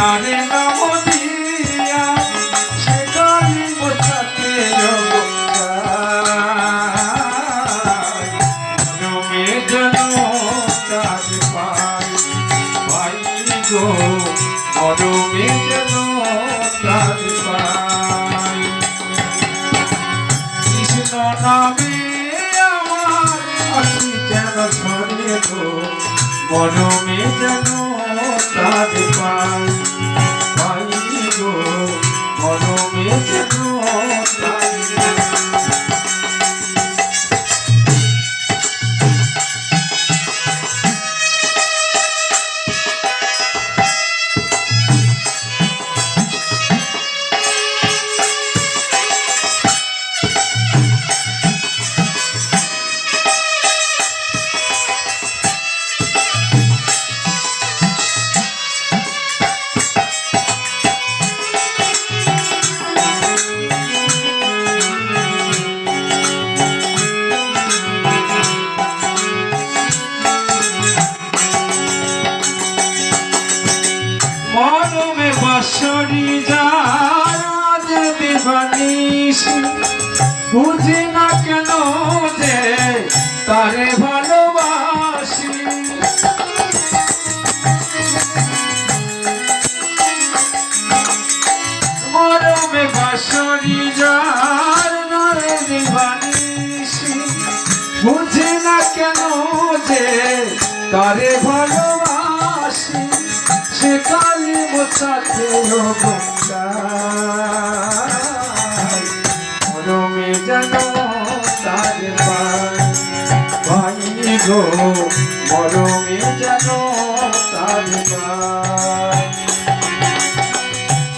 তারে নাম দিয়া সে কালি মোছাতে মরমে যেন তার পাই পাই গো মরমে যেন তার পাই কৃষ্ণ নামে আমার আশি যেন ছড়িয়ে গো মরমে যেন তার পাই পাই গো মরমে যেন মরমে বাঁশরি যার দিবানিশি বুঝি না কেন যে তারে ভালোবাসি মরমে বাঁশরি যার দিবানিশি বুঝি না কেন যে তারে ভালোবাসি সে কালি মোছাতে মরমে যেন তার পাই গো মরমে যেন তার পাই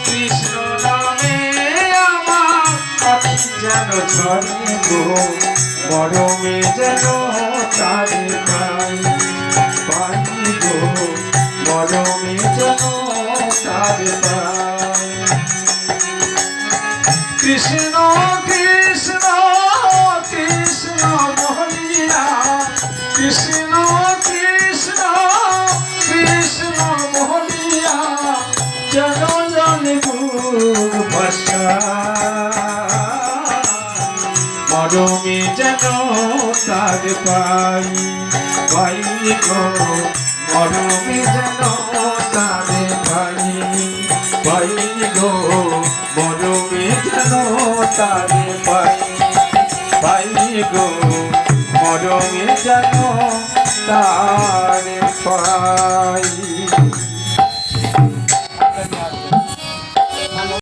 কৃষ্ণ নামে আমার আখি যেন ছড়িয়ে গো মরমে যেন তার পাই পাই গো মরমে যেন তার পাই কৃষ্ণ কৃষ্ণ কৃষ্ণ বলিয়া কৃষ্ণ কৃষ্ণ কৃষ্ণ বলিয়া যেন জানে গুর ভাষা মরমে যেন তার পাই পাই গো মরমে যেন তারে পাই পাই গো মরমে যেন তারে পাই পাই গো মরমে যেন তারে পাই।